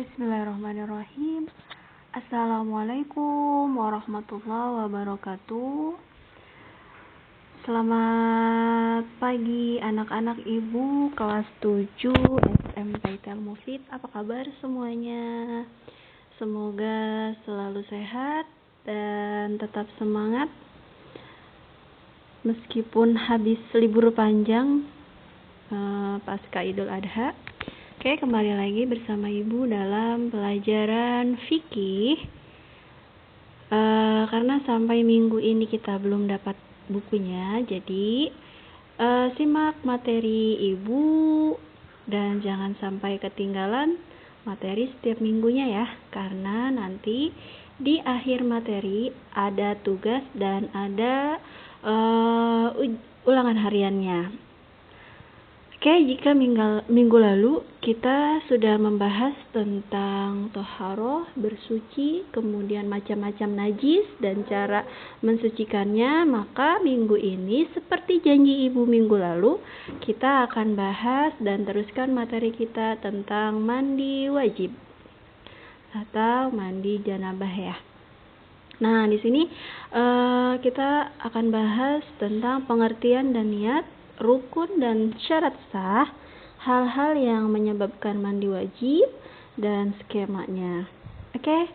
Bismillahirrahmanirrahim. Assalamualaikum warahmatullahi wabarakatuh. Selamat pagi anak-anak ibu kelas 7 SMP Telmufid. Apa kabar semuanya? Semoga selalu sehat dan tetap semangat meskipun habis libur panjang pasca Idul Adha. Oke, kembali lagi bersama Ibu dalam pelajaran fikih. Karena sampai minggu ini kita belum dapat bukunya, jadi simak materi Ibu dan jangan sampai ketinggalan materi setiap minggunya ya. Karena nanti di akhir materi ada tugas dan ada ulangan hariannya. Oke, jika minggu lalu kita sudah membahas tentang toharoh, bersuci, kemudian macam-macam najis dan cara mensucikannya, maka minggu ini seperti janji ibu minggu lalu, kita akan bahas dan teruskan materi kita tentang mandi wajib atau mandi janabah ya. Nah, di sini kita akan bahas tentang pengertian dan niat, rukun dan syarat sah, hal-hal yang menyebabkan mandi wajib dan skemanya. Oke.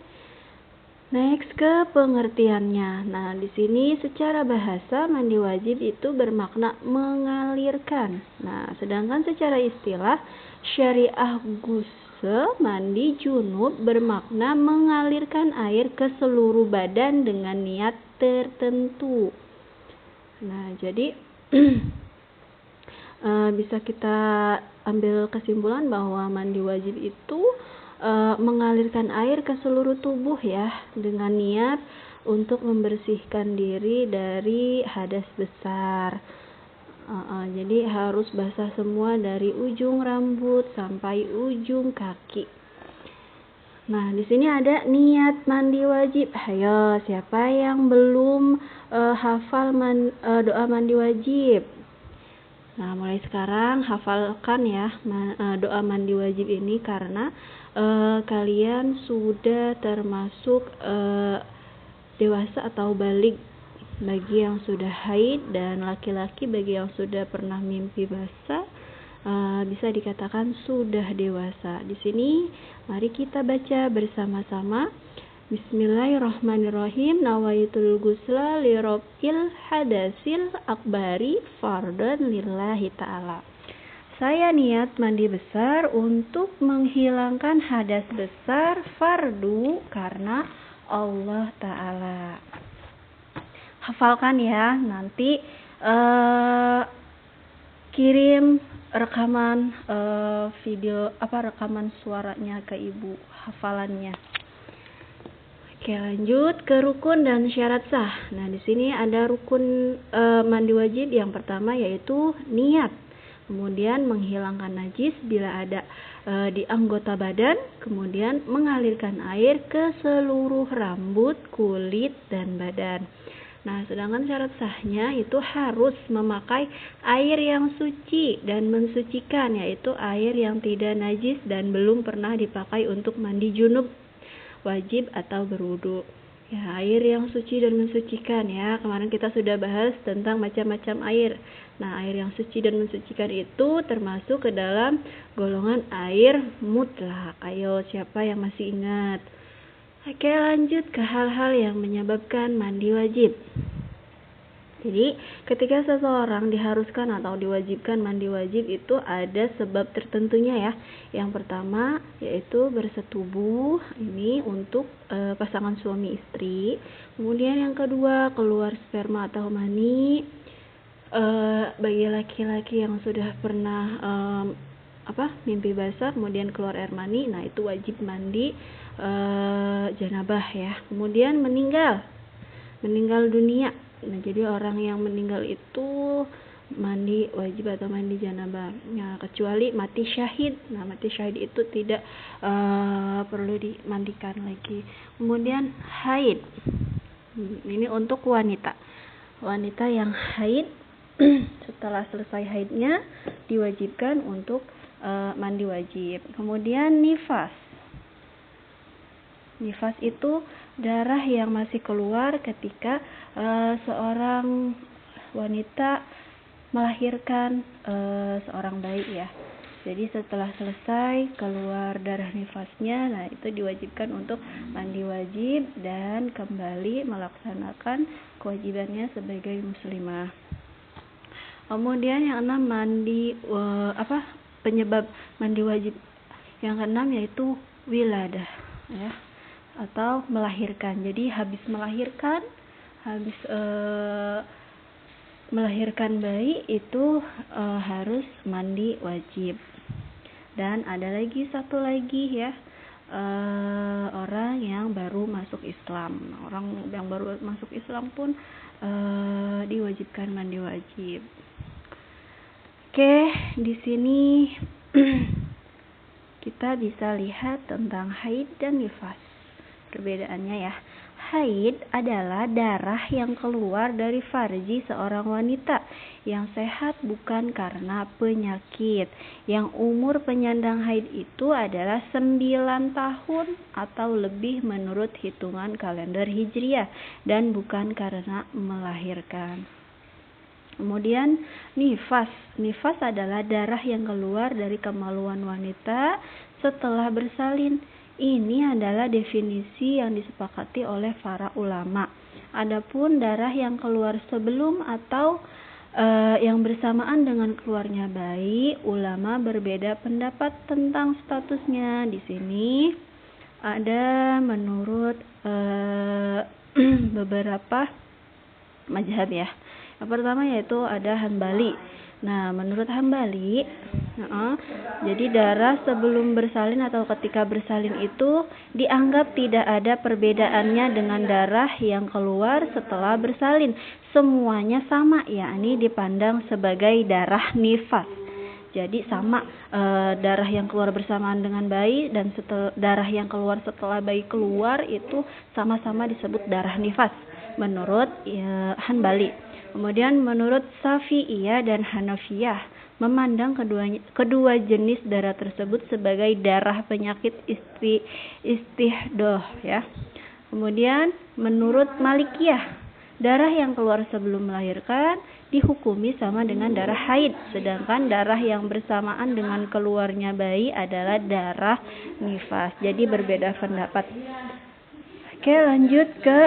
Next ke pengertiannya. Nah, di sini secara bahasa mandi wajib itu bermakna mengalirkan. Nah, sedangkan secara istilah syariah ghusl mandi junub bermakna mengalirkan air ke seluruh badan dengan niat tertentu. Nah, jadi bisa kita ambil kesimpulan bahwa mandi wajib itu mengalirkan air ke seluruh tubuh ya, dengan niat untuk membersihkan diri dari hadas besar. Jadi harus basah semua dari ujung rambut sampai ujung kaki. Nah, di sini ada niat mandi wajib. Ayo, siapa yang belum hafal doa mandi wajib? Nah, mulai sekarang hafalkan ya doa mandi wajib ini karena kalian sudah termasuk dewasa atau baligh bagi yang sudah haid, dan laki-laki bagi yang sudah pernah mimpi basah bisa dikatakan sudah dewasa. Di sini mari kita baca bersama-sama. Bismillahirrahmanirrahim. Nawaitul ghusla li rabbil hadasil akbari fardhan lillahi ta'ala. Saya niat mandi besar untuk menghilangkan hadas besar fardu karena Allah Ta'ala. Hafalkan ya, nanti kirim rekaman rekaman suaranya ke ibu hafalannya. Oke, lanjut ke rukun dan syarat sah. Nah, di sini ada rukun mandi wajib yang pertama yaitu niat. Kemudian menghilangkan najis bila ada di anggota badan, kemudian mengalirkan air ke seluruh rambut, kulit dan badan. Nah, sedangkan syarat sahnya itu harus memakai air yang suci dan mensucikan, yaitu air yang tidak najis dan belum pernah dipakai untuk mandi junub, wajib atau berwudu. Ya, air yang suci dan mensucikan ya. Kemarin kita sudah bahas tentang macam-macam air. Nah, air yang suci dan mensucikan itu termasuk ke dalam golongan air mutlak. Ayo, siapa yang masih ingat? Oke, lanjut ke hal-hal yang menyebabkan mandi wajib. Jadi, ketika seseorang diharuskan atau diwajibkan mandi wajib itu ada sebab tertentunya ya. Yang pertama yaitu bersetubuh, ini untuk pasangan suami istri. Kemudian yang kedua keluar sperma atau mani bagi laki-laki yang sudah pernah mimpi basah kemudian keluar air mani, nah itu wajib mandi janabah ya. Kemudian meninggal dunia. Nah, jadi orang yang meninggal itu mandi wajib atau mandi janabah. Nah, kecuali mati syahid. Nah, mati syahid itu tidak perlu dimandikan lagi. Kemudian haid. Ini untuk wanita. Wanita yang haid setelah selesai haidnya diwajibkan untuk mandi wajib. Kemudian nifas. Nifas itu darah yang masih keluar ketika seorang wanita melahirkan seorang bayi ya. Jadi setelah selesai keluar darah nifasnya, nah itu diwajibkan untuk mandi wajib dan kembali melaksanakan kewajibannya sebagai muslimah. Kemudian yang keenam penyebab mandi wajib yang keenam yaitu wiladah ya, atau melahirkan. Jadi habis melahirkan bayi itu harus mandi wajib. Dan ada lagi satu lagi ya, orang yang baru masuk Islam. Orang yang baru masuk Islam pun diwajibkan mandi wajib. Oke, di sini kita bisa lihat tentang haid dan nifas. Perbedaannya ya. Haid adalah darah yang keluar dari farji seorang wanita yang sehat bukan karena penyakit. Yang umur penyandang haid itu adalah 9 tahun atau lebih menurut hitungan kalender Hijriah dan bukan karena melahirkan. Kemudian nifas. Nifas adalah darah yang keluar dari kemaluan wanita setelah bersalin. Ini adalah definisi yang disepakati oleh para ulama. Adapun darah yang keluar sebelum atau yang bersamaan dengan keluarnya bayi, ulama berbeda pendapat tentang statusnya. Di sini ada menurut beberapa mazhab ya. Yang pertama yaitu ada Hambali. Nah, menurut Hambali, jadi darah sebelum bersalin atau ketika bersalin itu dianggap tidak ada perbedaannya dengan darah yang keluar setelah bersalin. Semuanya sama, yakni dipandang sebagai darah nifas. Jadi sama, darah yang keluar bersamaan dengan bayi dan darah yang keluar setelah bayi keluar itu sama-sama disebut darah nifas menurut Hambali. Kemudian menurut Syafi'iyah dan Hanafiyah memandang kedua jenis darah tersebut sebagai darah penyakit istihdoh ya. Kemudian menurut Malikiyah, darah yang keluar sebelum melahirkan dihukumi sama dengan darah haid, sedangkan darah yang bersamaan dengan keluarnya bayi adalah darah nifas. Jadi berbeda pendapat. Oke, lanjut ke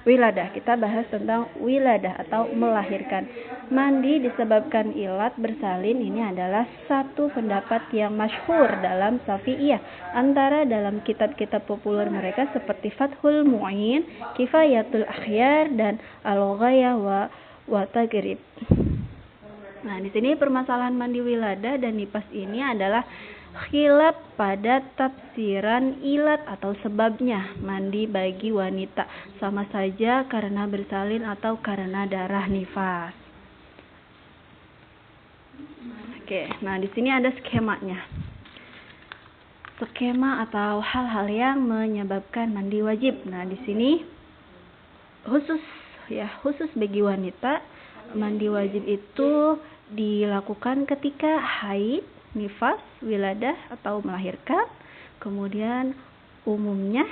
wiladah. Kita bahas tentang wiladah atau melahirkan. Mandi disebabkan ilat bersalin ini adalah satu pendapat yang masyhur dalam Syafi'iyah. Antara dalam kitab-kitab populer mereka seperti Fathul Mu'in, Kifayatul Akhyar dan Al-Ghayah wa Taghrib. Nah, di sini permasalahan mandi wiladah dan nifas ini adalah khilaf pada tafsiran ilat atau sebabnya mandi bagi wanita, sama saja karena bersalin atau karena darah nifas. Oke, nah di sini ada skemanya. Skema atau hal-hal yang menyebabkan mandi wajib. Nah, di sini khusus bagi wanita, mandi wajib itu dilakukan ketika haid, nifas, wiladah atau melahirkan. Kemudian umumnya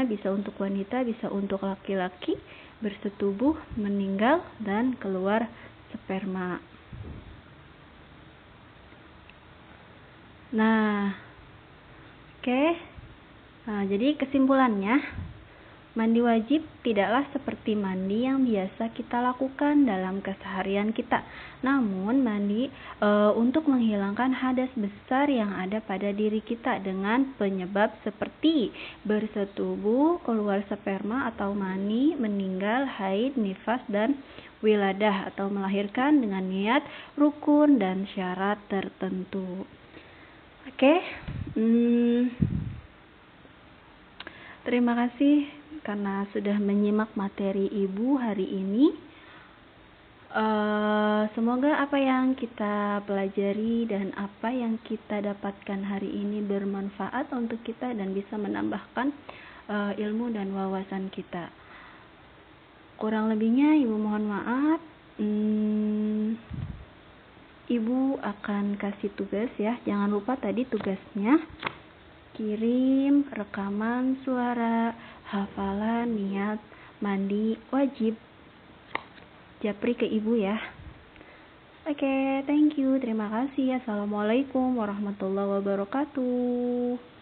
bisa untuk wanita, bisa untuk laki-laki, bersetubuh, meninggal dan keluar sperma. Nah, oke. Nah, jadi kesimpulannya, mandi wajib tidaklah seperti mandi yang biasa kita lakukan dalam keseharian kita. Namun mandi untuk menghilangkan hadas besar yang ada pada diri kita dengan penyebab seperti bersetubuh, keluar sperma atau mani, meninggal, haid, nifas dan wiladah atau melahirkan dengan niat, rukun dan syarat tertentu. Oke. Terima kasih karena sudah menyimak materi Ibu hari ini. Semoga apa yang kita pelajari dan apa yang kita dapatkan hari ini bermanfaat untuk kita dan bisa menambahkan ilmu dan wawasan kita. Kurang lebihnya Ibu mohon maaf. Ibu akan kasih tugas ya. Jangan lupa tadi tugasnya kirim rekaman suara hafalan niat mandi wajib Japri ke ibu ya. Oke, thank you, terima kasih. Assalamualaikum warahmatullahi wabarakatuh.